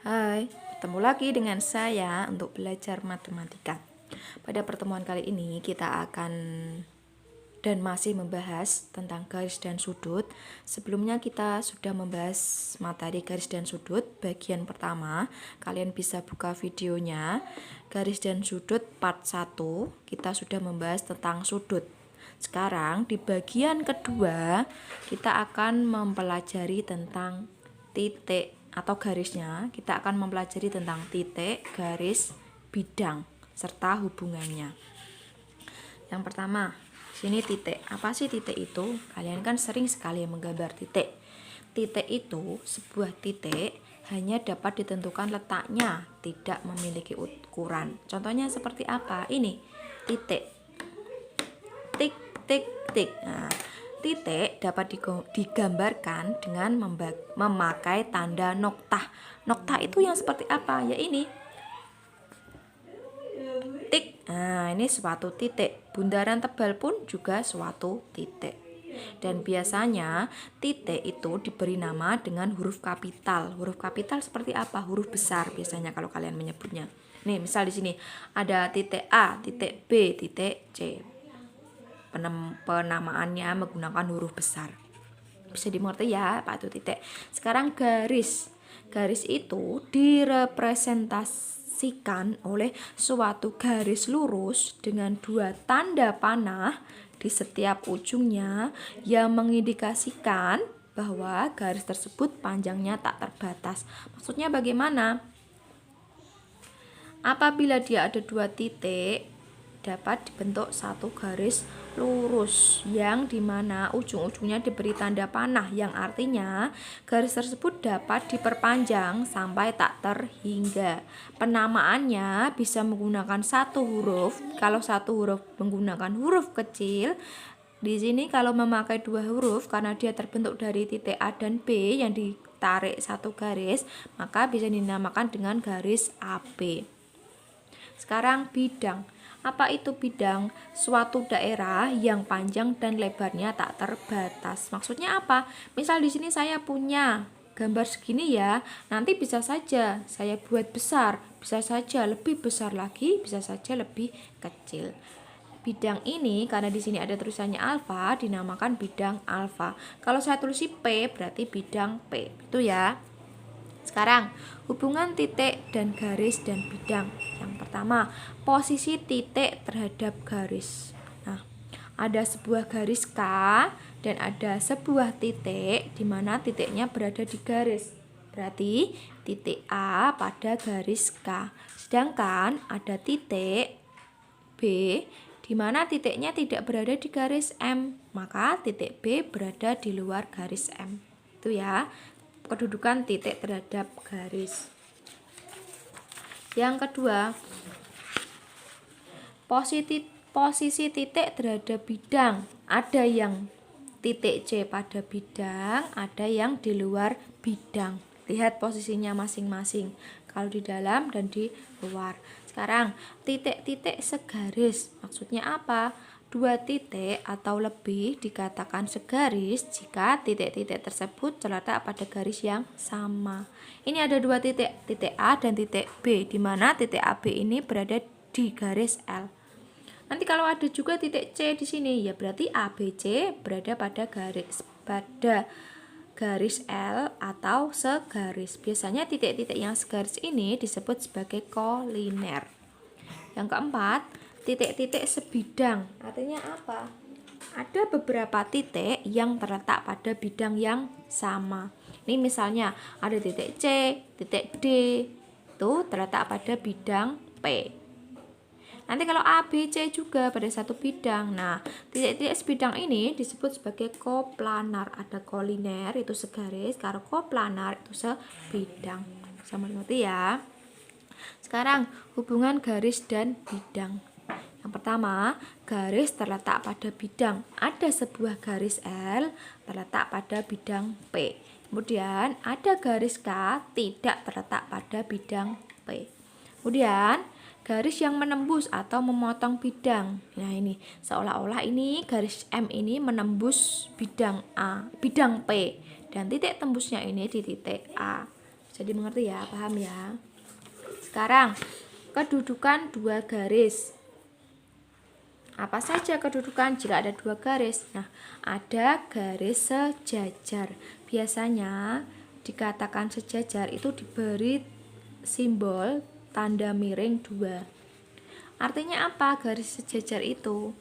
Hai, bertemu lagi dengan saya untuk belajar matematika. Pada pertemuan kali ini kita akan dan masih membahas tentang garis dan sudut. Sebelumnya kita sudah membahas materi garis dan sudut bagian pertama. Kalian bisa buka videonya. Garis dan sudut part 1 kita sudah membahas tentang sudut. Sekarang di bagian kedua kita akan mempelajari tentang titik atau garisnya. Kita akan mempelajari tentang titik, garis, bidang serta hubungannya. Yang pertama, sini titik. Apa sih titik itu? Kalian kan sering sekali menggambar titik. Titik itu sebuah titik hanya dapat ditentukan letaknya, tidak memiliki ukuran. Contohnya seperti apa? Ini titik. Tik, tik, tik. Nah, titik dapat digambarkan dengan memakai tanda noktah. Noktah itu yang seperti apa? Ya ini. Tik. Nah, ini suatu titik. Bundaran tebal pun juga suatu titik. Dan biasanya titik itu diberi nama dengan huruf kapital. Huruf kapital seperti apa? Huruf besar biasanya kalau kalian menyebutnya. Nih, misal di sini ada titik A, titik B, titik C. Penamaannya menggunakan huruf besar. Bisa dimengerti ya, Pak, itu titik. Sekarang garis. Garis itu direpresentasikan oleh suatu garis lurus dengan dua tanda panah di setiap ujungnya yang mengindikasikan bahwa garis tersebut panjangnya tak terbatas. Maksudnya bagaimana? Apabila dia ada dua titik, dapat dibentuk satu garis lurus yang dimana ujung-ujungnya diberi tanda panah, yang artinya garis tersebut dapat diperpanjang sampai tak terhingga. Penamaannya bisa menggunakan satu huruf. Kalau satu huruf menggunakan huruf kecil, di sini kalau memakai dua huruf karena dia terbentuk dari titik A dan B yang ditarik satu garis, maka bisa dinamakan dengan garis AB. Sekarang bidang. Apa itu bidang? Suatu daerah yang panjang dan lebarnya tak terbatas. Maksudnya apa? Misal di sini saya punya gambar segini ya, nanti bisa saja saya buat besar, bisa saja lebih besar lagi, bisa saja lebih kecil. Bidang ini karena di sini ada tulisannya alfa dinamakan bidang alfa. Kalau saya tulis P berarti bidang P. Itu ya. Sekarang, hubungan titik dan garis dan bidang. Yang pertama, posisi titik terhadap garis. Nah, ada sebuah garis K dan ada sebuah titik di mana titiknya berada di garis. Berarti titik A pada garis K. Sedangkan ada titik B di mana titiknya tidak berada di garis M, maka titik B berada di luar garis M. Itu ya. Kedudukan titik terhadap garis. Yang kedua, posisi titik terhadap bidang. Ada yang titik C pada bidang, ada yang di luar bidang. Lihat posisinya masing-masing, kalau di dalam dan di luar. Sekarang, titik-titik segaris. Maksudnya apa? Dua titik atau lebih dikatakan segaris jika titik-titik tersebut terletak pada garis yang sama. Ini ada dua titik, titik A dan titik B, di mana titik AB ini berada di garis L. Nanti kalau ada juga titik C di sini, ya berarti ABC berada pada garis L atau segaris. Biasanya titik-titik yang segaris ini disebut sebagai koliner. Yang keempat, titik-titik sebidang. Artinya apa? Ada beberapa titik yang terletak pada bidang yang sama. Ini misalnya ada titik C, titik D, itu terletak pada bidang P. Nanti kalau A, B, C juga pada satu bidang. Nah, titik-titik sebidang ini disebut sebagai koplanar. Ada koliner itu segaris, kalau koplanar itu sebidang. Sama mengerti ya. Sekarang hubungan garis dan bidang. Yang pertama, garis terletak pada bidang. Ada sebuah garis L terletak pada bidang P. Kemudian ada garis K tidak terletak pada bidang P. Kemudian garis yang menembus atau memotong bidang. Nah, ini seolah-olah ini garis M ini menembus bidang A, bidang P, dan titik tembusnya ini di titik A. Jadi mengerti ya, paham ya. Sekarang kedudukan dua garis. Apa saja kedudukan jika ada dua garis? Nah, ada garis sejajar. Biasanya dikatakan sejajar itu diberi simbol tanda miring 2. Artinya apa garis sejajar itu?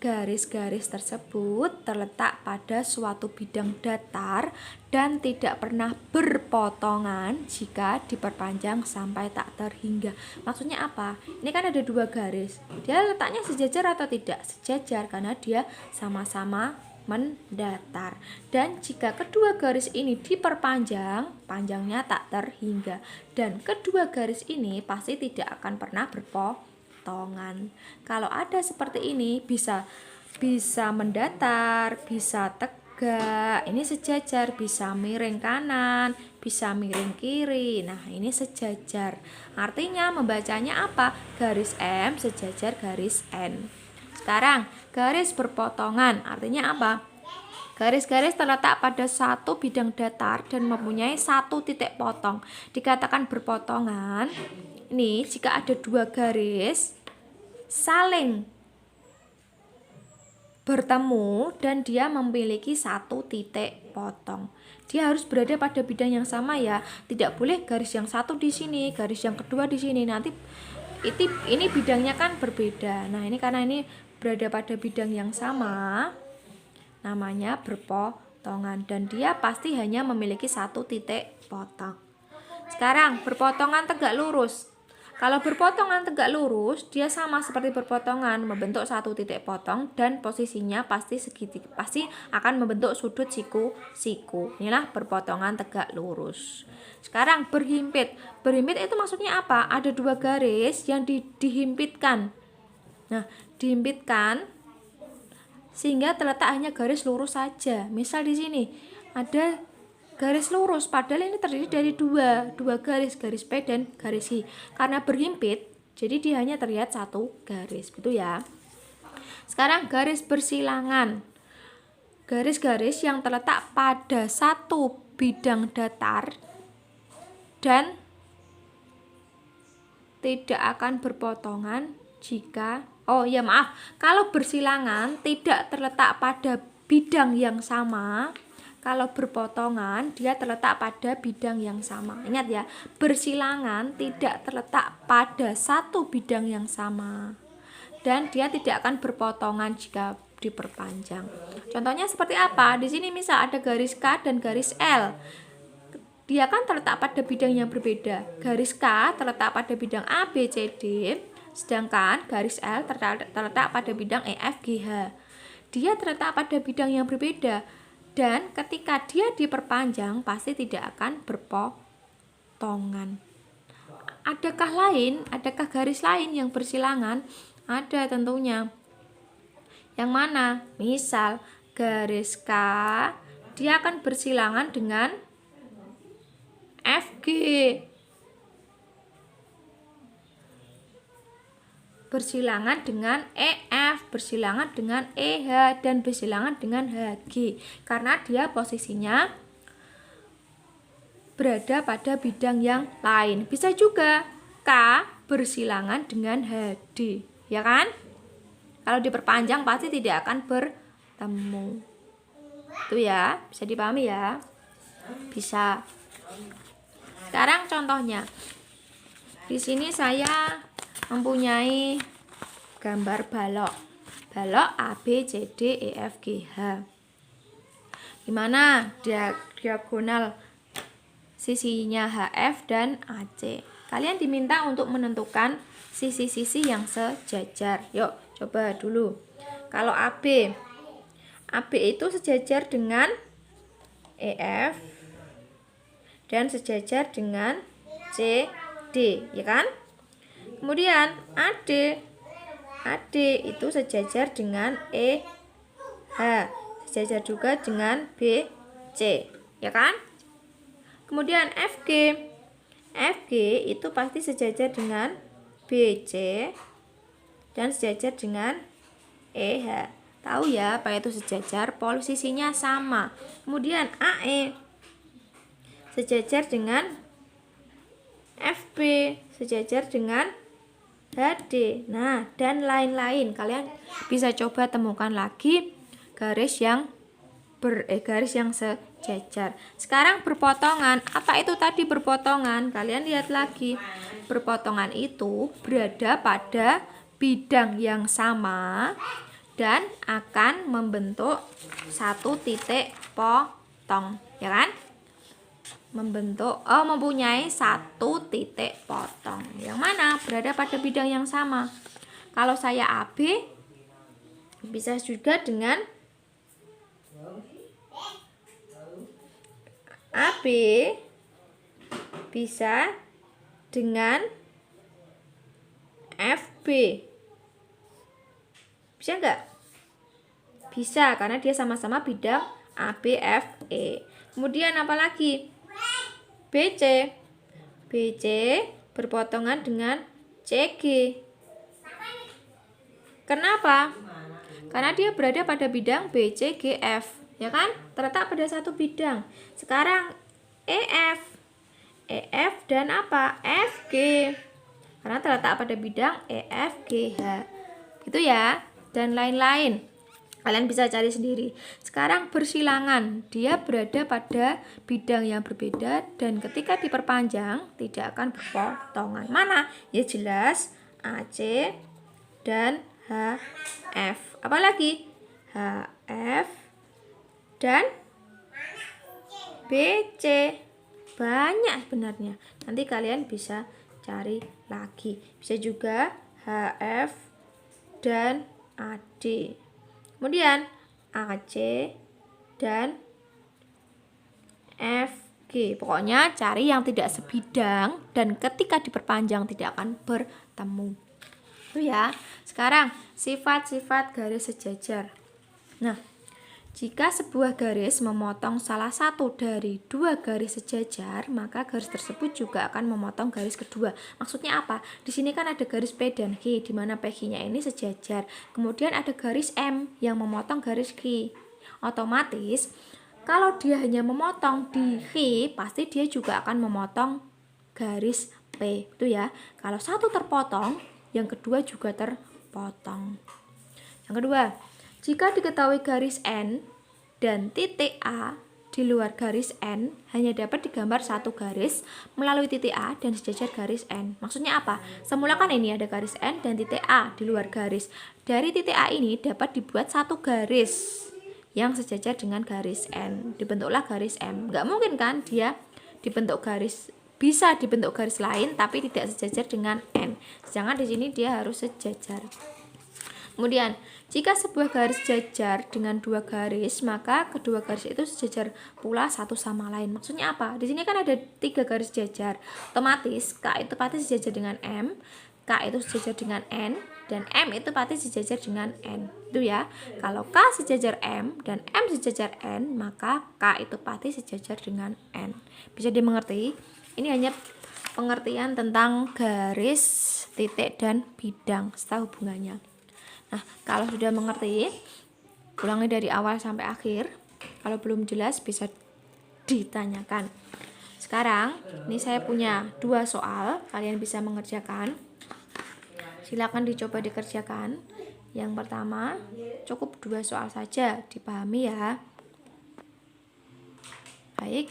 Garis-garis tersebut terletak pada suatu bidang datar dan tidak pernah berpotongan jika diperpanjang sampai tak terhingga. Maksudnya apa? Ini kan ada dua garis. Dia letaknya sejajar atau tidak? Sejajar karena dia sama-sama mendatar. Dan jika kedua garis ini diperpanjang, panjangnya tak terhingga. Dan kedua garis ini pasti tidak akan pernah berpotongan. Kalau ada seperti ini bisa mendatar, bisa tegak, ini sejajar, bisa miring kanan, bisa miring kiri. Nah, ini sejajar. Artinya membacanya apa? Garis M sejajar garis N. Sekarang, garis berpotongan artinya apa? Garis-garis terletak pada satu bidang datar dan mempunyai satu titik potong. Dikatakan berpotongan ini jika ada dua garis saling bertemu dan dia memiliki satu titik potong. Dia harus berada pada bidang yang sama ya. Tidak boleh garis yang satu di sini, garis yang kedua di sini. Nanti ini bidangnya kan berbeda. Nah, ini karena ini berada pada bidang yang sama, namanya berpotongan dan dia pasti hanya memiliki satu titik potong. Sekarang berpotongan tegak lurus. Kalau berpotongan tegak lurus, dia sama seperti berpotongan, membentuk satu titik potong dan posisinya pasti segitiga, pasti akan membentuk sudut siku-siku. Inilah berpotongan tegak lurus. Sekarang berhimpit. Berhimpit itu maksudnya apa? Ada dua garis yang dihimpitkan. Nah, dihimpitkan sehingga terletak hanya garis lurus saja. Misal di sini ada garis lurus, padahal ini terdiri dari dua garis P dan garis I. Karena berhimpit, jadi dia hanya terlihat satu garis, gitu ya. Sekarang garis bersilangan. Garis-garis yang terletak pada satu bidang datar dan tidak akan berpotongan jika kalau bersilangan tidak terletak pada bidang yang sama. Kalau berpotongan, dia terletak pada bidang yang sama. Ingat ya, bersilangan tidak terletak pada satu bidang yang sama. Dan dia tidak akan berpotongan jika diperpanjang. Contohnya seperti apa? Di sini misal ada garis K dan garis L. Dia kan terletak pada bidang yang berbeda. Garis K terletak pada bidang A, B, C, D. Sedangkan garis L terletak pada bidang E, F, G, H. Dia terletak pada bidang yang berbeda. Dan ketika dia diperpanjang pasti tidak akan berpotongan. Adakah garis lain yang bersilangan? Ada tentunya. Yang mana? Misal garis K, dia akan bersilangan dengan FG. Bersilangan dengan EF, bersilangan dengan EH, dan bersilangan dengan HG. Karena dia posisinya berada pada bidang yang lain. Bisa juga K bersilangan dengan HD, ya kan? Kalau diperpanjang pasti tidak akan bertemu. Itu ya, bisa dipahami ya? Bisa. Sekarang contohnya. Di sini saya mempunyai gambar balok A, B, C, D, E, F, G, H. Dimana diagonal sisinya HF dan AC. Kalian diminta untuk menentukan sisi-sisi yang sejajar. Yuk, coba dulu. Kalau AB itu sejajar dengan EF dan sejajar dengan CD, ya kan? Kemudian AD itu sejajar dengan EH, sejajar juga dengan BC, ya kan? Kemudian FG itu pasti sejajar dengan BC dan sejajar dengan EH. Tahu ya apa itu sejajar? Posisinya sama. Kemudian AE sejajar dengan FB sejajar dengan HD. Nah, dan lain-lain. Kalian bisa coba temukan lagi garis yang sejajar. Sekarang berpotongan. Apa itu tadi berpotongan? Kalian lihat lagi. Berpotongan itu berada pada bidang yang sama dan akan membentuk satu titik potong, ya kan? Mempunyai satu titik potong yang mana berada pada bidang yang sama. Kalau saya AB, bisa juga dengan AB, bisa dengan FB. Bisa nggak? Bisa, karena dia sama-sama bidang ABFE. Kemudian apa lagi? BC. BC berpotongan dengan CG. Kenapa? Karena dia berada pada bidang BCGF, ya kan? Terletak pada satu bidang. Sekarang EF. EF dan apa? FG. Karena terletak pada bidang EFGH. Gitu ya. Dan lain-lain. Kalian bisa cari sendiri. Sekarang bersilangan, dia berada pada bidang yang berbeda dan ketika diperpanjang tidak akan berpotongan. Mana? Ya jelas AC dan HF. Apalagi? HF dan BC. Banyak sebenarnya. Nanti kalian bisa cari lagi. Bisa juga HF dan AD. Kemudian AC dan FG. Pokoknya cari yang tidak sebidang dan ketika diperpanjang tidak akan bertemu. Itu ya. Sekarang sifat-sifat garis sejajar. Nah, jika sebuah garis memotong salah satu dari dua garis sejajar, maka garis tersebut juga akan memotong garis kedua. Maksudnya apa? Di sini kan ada garis P dan Q, di mana P-Q-nya ini sejajar. Kemudian ada garis M yang memotong garis Q. Otomatis, kalau dia hanya memotong di Q, pasti dia juga akan memotong garis P. Itu ya. Kalau satu terpotong, yang kedua juga terpotong. Yang kedua, jika diketahui garis N dan titik A di luar garis N hanya dapat digambar satu garis melalui titik A dan sejajar garis N. Maksudnya apa? Semula kan ini ada garis N dan titik A di luar garis. Dari titik A ini dapat dibuat satu garis yang sejajar dengan garis N. Dibentuklah garis M. Nggak mungkin kan dia dibentuk garis, bisa dibentuk garis lain tapi tidak sejajar dengan N. Sedangkan di sini dia harus sejajar. Kemudian, jika sebuah garis sejajar dengan dua garis, maka kedua garis itu sejajar pula satu sama lain. Maksudnya apa? Di sini kan ada tiga garis sejajar. Otomatis K itu pasti sejajar dengan M, K itu sejajar dengan N, dan M itu pasti sejajar dengan N. Itu ya. Kalau K sejajar M dan M sejajar N, maka K itu pasti sejajar dengan N. Bisa dimengerti? Ini hanya pengertian tentang garis, titik, dan bidang serta hubungannya. Nah, kalau sudah mengerti, ulangi dari awal sampai akhir. Kalau belum jelas bisa ditanyakan. Sekarang, ini saya punya dua soal, kalian bisa mengerjakan. Silakan dicoba dikerjakan. Yang pertama, cukup dua soal saja, dipahami ya. Baik,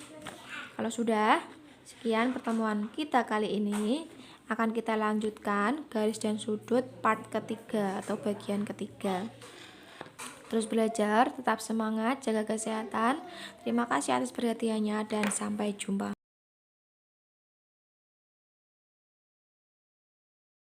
kalau sudah, sekian pertemuan kita kali ini. Akan kita lanjutkan garis dan sudut part ketiga atau bagian ketiga. Terus belajar, tetap semangat, jaga kesehatan. Terima kasih atas perhatiannya dan sampai jumpa.